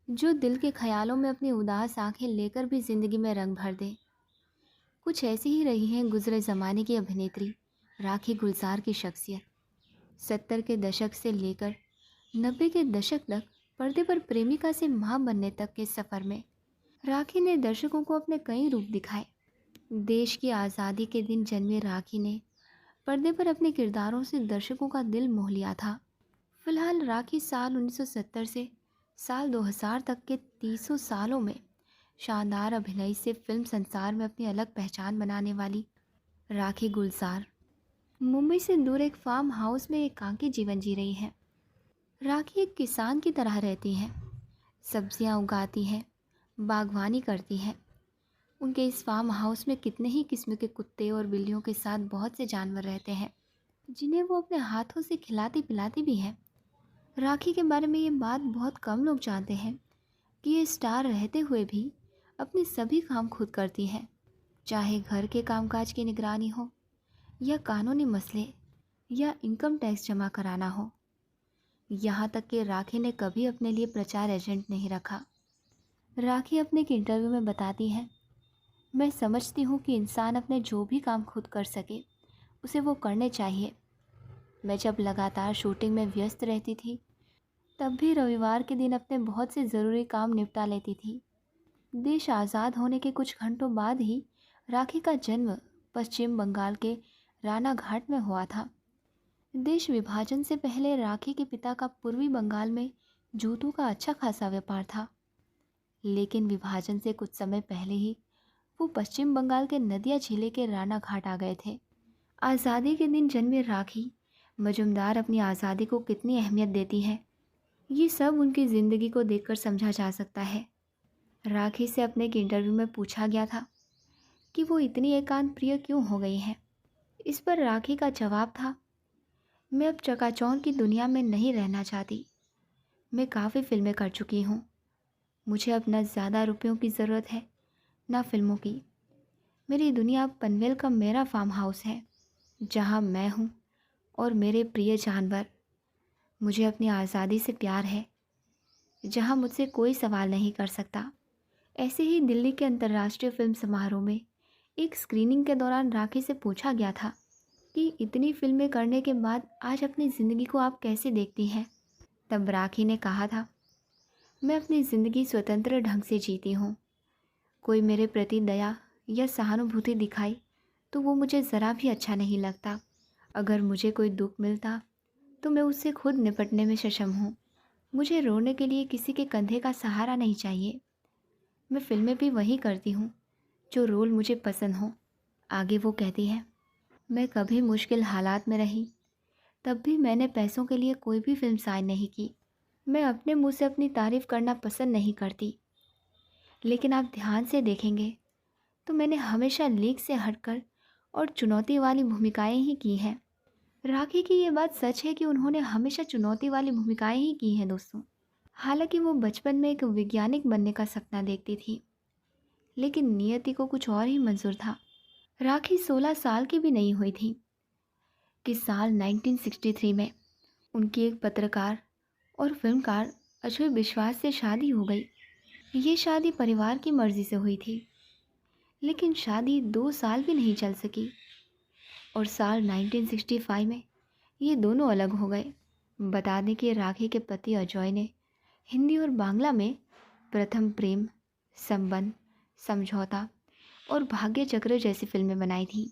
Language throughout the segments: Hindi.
जो दिल के ख्यालों में अपनी उदास आंखें लेकर भी जिंदगी में रंग भर दे। कुछ ऐसी ही रही हैं गुजरे ज़माने की अभिनेत्री राखी गुलजार की शख्सियत। 70 के दशक से लेकर 90 के दशक तक पर्दे पर प्रेमिका से मां बनने तक के सफ़र में राखी ने दर्शकों को अपने कई रूप दिखाए। देश की आज़ादी के दिन जन्मे राखी ने पर्दे पर अपने किरदारों से दर्शकों का दिल मोह लिया था। फिलहाल राखी साल 1970 से साल 2000 तक के 30 सालों में शानदार अभिनय से फिल्म संसार में अपनी अलग पहचान बनाने वाली राखी गुलजार मुंबई से दूर एक फार्म हाउस में एकांकी जीवन जी रही हैं। राखी एक किसान की तरह रहती हैं, सब्जियां उगाती हैं, बागवानी करती हैं। उनके इस फार्म हाउस में कितने ही किस्म के कुत्ते और बिल्लियों के साथ बहुत से जानवर रहते हैं, जिन्हें वो अपने हाथों से खिलाती पिलाती भी हैं। राखी के बारे में ये बात बहुत कम लोग जानते हैं कि ये स्टार रहते हुए भी अपने सभी काम खुद करती हैं, चाहे घर के कामकाज की निगरानी हो या कानूनी मसले या इनकम टैक्स जमा कराना हो। यहाँ तक कि राखी ने कभी अपने लिए प्रचार एजेंट नहीं रखा। राखी अपने एक इंटरव्यू में बताती हैं, मैं समझती हूँ कि इंसान अपने जो भी काम खुद कर सके उसे वो करने चाहिए। मैं जब लगातार शूटिंग में व्यस्त रहती थी तब भी रविवार के दिन अपने बहुत से ज़रूरी काम निपटा लेती थी। देश आज़ाद होने के कुछ घंटों बाद ही राखी का जन्म पश्चिम बंगाल के रानाघाट में हुआ था। देश विभाजन से पहले राखी के पिता का पूर्वी बंगाल में जूतों का अच्छा खासा व्यापार था, लेकिन विभाजन से कुछ समय पहले ही वो पश्चिम बंगाल के नदिया जिले के रानाघाट आ गए थे। आज़ादी के दिन जन्मे राखी मजुमदार अपनी आज़ादी को कितनी अहमियत देती है, ये सब उनकी ज़िंदगी को देखकर समझा जा सकता है। राखी से अपने एक इंटरव्यू में पूछा गया था कि वो इतनी एकांत प्रिय क्यों हो गई हैं। इस पर राखी का जवाब था, मैं अब चकाचौंध की दुनिया में नहीं रहना चाहती। मैं काफ़ी फिल्में कर चुकी हूँ। मुझे अब न ज़्यादा रुपयों की ज़रूरत है न फिल्मों की। मेरी दुनिया अब पनवेल का मेरा फार्म हाउस है, जहाँ मैं हूँ और मेरे प्रिय जानवर। मुझे अपनी आज़ादी से प्यार है, जहाँ मुझसे कोई सवाल नहीं कर सकता। ऐसे ही दिल्ली के अंतर्राष्ट्रीय फिल्म समारोह में एक स्क्रीनिंग के दौरान राखी से पूछा गया था कि इतनी फिल्में करने के बाद आज अपनी ज़िंदगी को आप कैसे देखती हैं। तब राखी ने कहा था, मैं अपनी ज़िंदगी स्वतंत्र ढंग से जीती हूँ। कोई मेरे प्रति दया या सहानुभूति दिखाई तो वो मुझे ज़रा भी अच्छा नहीं लगता। अगर मुझे कोई दुख मिलता तो मैं उससे खुद निपटने में सक्षम हूँ। मुझे रोने के लिए किसी के कंधे का सहारा नहीं चाहिए। मैं फिल्में भी वही करती हूँ जो रोल मुझे पसंद हो। आगे वो कहती है, मैं कभी मुश्किल हालात में रही तब भी मैंने पैसों के लिए कोई भी फिल्म साइन नहीं की। मैं अपने मुंह से अपनी तारीफ़ करना पसंद नहीं करती, लेकिन आप ध्यान से देखेंगे तो मैंने हमेशा लीक से हटकर और चुनौती वाली भूमिकाएं ही की हैं। राखी की ये बात सच है कि उन्होंने हमेशा चुनौती वाली भूमिकाएं ही की हैं दोस्तों। हालांकि वो बचपन में एक वैज्ञानिक बनने का सपना देखती थी, लेकिन नियति को कुछ और ही मंजूर था। राखी 16 साल की भी नहीं हुई थी कि साल 1963 में उनकी एक पत्रकार और फिल्मकार अजय विश्वास से शादी हो गई। ये शादी परिवार की मर्जी से हुई थी, लेकिन शादी 2 साल भी नहीं चल सकी और साल 1965 में ये दोनों अलग हो गए। बता दें कि राखी के पति अजय ने हिंदी और बांग्ला में प्रथम प्रेम, संबंध, समझौता और भाग्य चक्र जैसी फिल्में बनाई थी।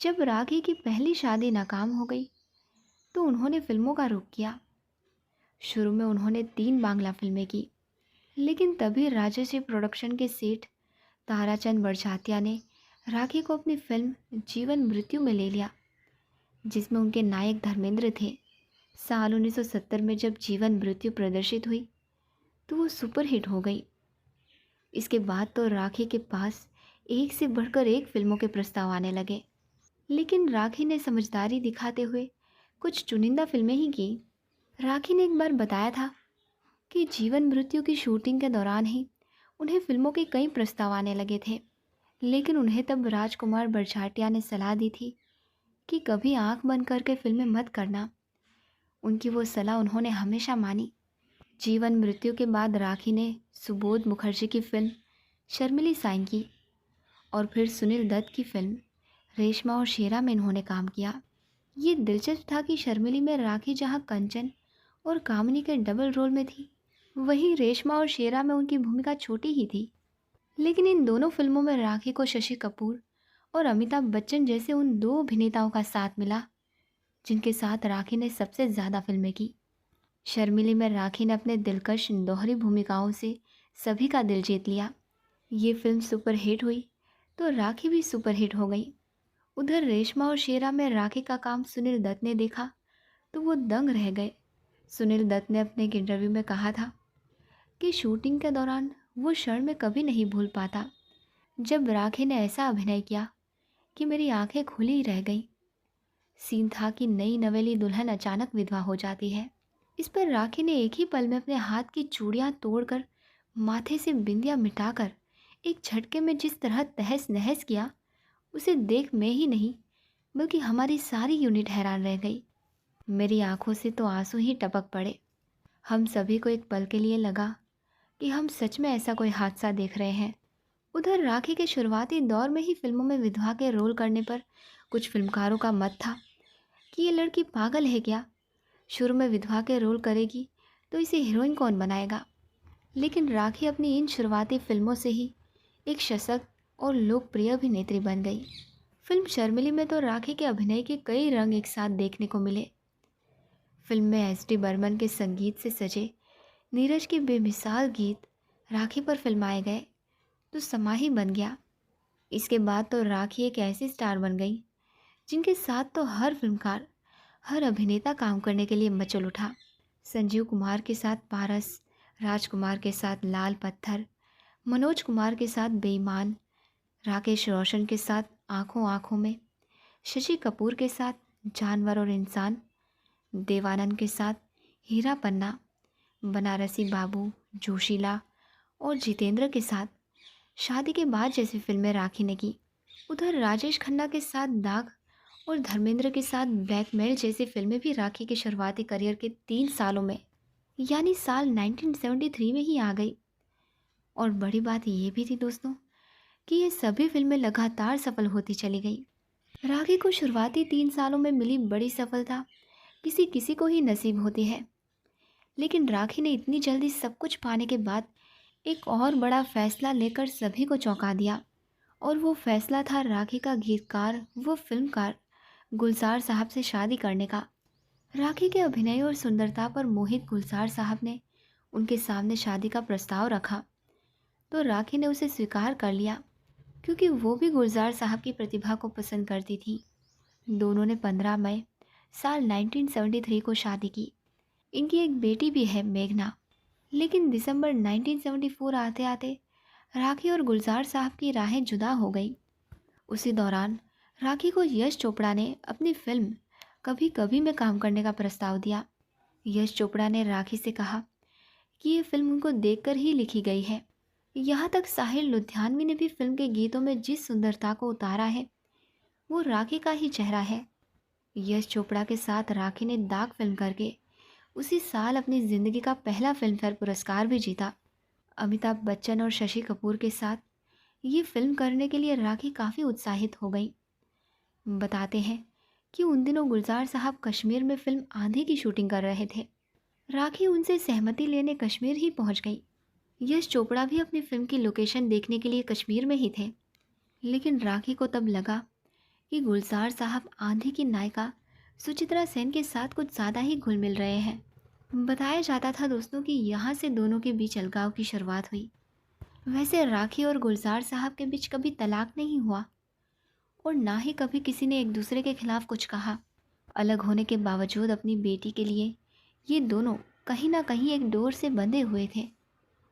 जब राखी की पहली शादी नाकाम हो गई तो उन्होंने फिल्मों का रुख किया। शुरू में उन्होंने 3 बांग्ला फिल्में की, लेकिन तभी राजश्री प्रोडक्शन के सेठ ताराचंद बड़जात्या ने राखी को अपनी फिल्म जीवन मृत्यु में ले लिया, जिसमें उनके नायक धर्मेंद्र थे। साल 1970 में जब जीवन मृत्यु प्रदर्शित हुई तो वो सुपरहिट हो गई। इसके बाद तो राखी के पास एक से बढ़कर एक फिल्मों के प्रस्ताव आने लगे, लेकिन राखी ने समझदारी दिखाते हुए कुछ चुनिंदा फिल्में ही की। राखी ने एक बार बताया था कि जीवन मृत्यु की शूटिंग के दौरान ही उन्हें फिल्मों के कई प्रस्ताव आने लगे थे, लेकिन उन्हें तब राजकुमार बड़जात्या ने सलाह दी थी कि कभी आंख बंद करके फिल्में मत करना। उनकी वो सलाह उन्होंने हमेशा मानी। जीवन मृत्यु के बाद राखी ने सुबोध मुखर्जी की फिल्म शर्मिली साइन की और फिर सुनील दत्त की फिल्म रेशमा और शेरा में इन्होंने काम किया। ये दिलचस्प था कि शर्मिली में राखी जहाँ कंचन और कामिनी के डबल रोल में थी, वहीं रेशमा और शेरा में उनकी भूमिका छोटी ही थी। लेकिन इन दोनों फिल्मों में राखी को शशि कपूर और अमिताभ बच्चन जैसे उन दो अभिनेताओं का साथ मिला जिनके साथ राखी ने सबसे ज़्यादा फिल्में की। शर्मिली में राखी ने अपने दिलकश दोहरी भूमिकाओं से सभी का दिल जीत लिया। ये फिल्म सुपरहिट हुई तो राखी भी सुपरहिट हो गई। उधर रेशमा और शेरा में राखी का काम सुनील दत्त ने देखा तो वो दंग रह गए। सुनील दत्त ने अपने एक इंटरव्यू में कहा था कि शूटिंग के दौरान वो क्षण में कभी नहीं भूल पाता जब राखी ने ऐसा अभिनय किया कि मेरी आंखें खुली रह गईं। सीन था कि नई नवेली दुल्हन अचानक विधवा हो जाती है। इस पर राखी ने एक ही पल में अपने हाथ की चूड़ियाँ तोड़कर माथे से बिंदिया मिटाकर एक झटके में जिस तरह तहस नहस किया, उसे देख मैं ही नहीं बल्कि हमारी सारी यूनिट हैरान रह गई। मेरी आंखों से तो आंसू ही टपक पड़े। हम सभी को एक पल के लिए लगा कि हम सच में ऐसा कोई हादसा देख रहे हैं। उधर राखी के शुरुआती दौर में ही फिल्मों में विधवा के रोल करने पर कुछ फिल्मकारों का मत था कि ये लड़की पागल है क्या, शुरू में विधवा के रोल करेगी तो इसे हीरोइन कौन बनाएगा। लेकिन राखी अपनी इन शुरुआती फिल्मों से ही एक सशक्त और लोकप्रिय अभिनेत्री बन गई। फिल्म शर्मिली में तो राखी के अभिनय के कई रंग एक साथ देखने को मिले। फिल्म में एस.डी. बर्मन के संगीत से सजे नीरज के बेमिसाल गीत राखी पर फिल्माए गए तो समा ही बन गया। इसके बाद तो राखी एक ऐसी स्टार बन गई जिनके साथ तो हर फिल्मकार, हर अभिनेता काम करने के लिए मचल उठा। संजीव कुमार के साथ पारस, राजकुमार के साथ लाल पत्थर, मनोज कुमार के साथ बेईमान, राकेश रोशन के साथ आँखों आँखों में, शशि कपूर के साथ जानवर और इंसान, देवानंद के साथ हीरा पन्ना, बनारसी बाबू, जोशीला और जितेंद्र के साथ शादी के बाद जैसी फिल्में राखी ने की। उधर राजेश खन्ना के साथ दाग और धर्मेंद्र के साथ ब्लैकमेल जैसी फिल्में भी राखी के शुरुआती करियर के 3 सालों में यानी साल 1973 में ही आ गई। और बड़ी बात ये भी थी दोस्तों कि ये सभी फिल्में लगातार सफल होती चली गई। राखी को शुरुआती 3 सालों में मिली बड़ी सफलता किसी किसी को ही नसीब होती है, लेकिन राखी ने इतनी जल्दी सब कुछ पाने के बाद एक और बड़ा फैसला लेकर सभी को चौंका दिया। और वो फैसला था राखी का गीतकार व फिल्मकार गुलजार साहब से शादी करने का। राखी के अभिनय और सुंदरता पर मोहित गुलजार साहब ने उनके सामने शादी का प्रस्ताव रखा तो राखी ने उसे स्वीकार कर लिया क्योंकि वो भी गुलजार साहब की प्रतिभा को पसंद करती थी। दोनों ने 15 मई साल 1973 को शादी की। इनकी एक बेटी भी है, मेघना। लेकिन दिसंबर 1974 आते आते राखी और गुलजार साहब की राहें जुदा हो गई। उसी दौरान राखी को यश चोपड़ा ने अपनी फिल्म कभी कभी में काम करने का प्रस्ताव दिया। यश चोपड़ा ने राखी से कहा कि ये फिल्म उनको देखकर ही लिखी गई है। यहाँ तक साहिर लुधियानवी ने भी फिल्म के गीतों में जिस सुंदरता को उतारा है वो राखी का ही चेहरा है। यश चोपड़ा के साथ राखी ने दाग फिल्म करके उसी साल अपनी ज़िंदगी का पहला फिल्मफेयर पुरस्कार भी जीता। अमिताभ बच्चन और शशि कपूर के साथ ये फिल्म करने के लिए राखी काफ़ी उत्साहित हो गई। बताते हैं कि उन दिनों गुलजार साहब कश्मीर में फिल्म आंधी की शूटिंग कर रहे थे। राखी उनसे सहमति लेने कश्मीर ही पहुंच गई। यश चोपड़ा भी अपनी फिल्म की लोकेशन देखने के लिए कश्मीर में ही थे। लेकिन राखी को तब लगा कि गुलजार साहब आंधी की नायिका सुचित्रा सेन के साथ कुछ ज़्यादा ही घुल मिल रहे हैं। बताया जाता था दोस्तों कि यहाँ से दोनों के बीच अलगाव की शुरुआत हुई। वैसे राखी और गुलजार साहब के बीच कभी तलाक नहीं हुआ और ना ही कभी किसी ने एक दूसरे के खिलाफ कुछ कहा। अलग होने के बावजूद अपनी बेटी के लिए ये दोनों कहीं ना कहीं एक डोर से बंधे हुए थे।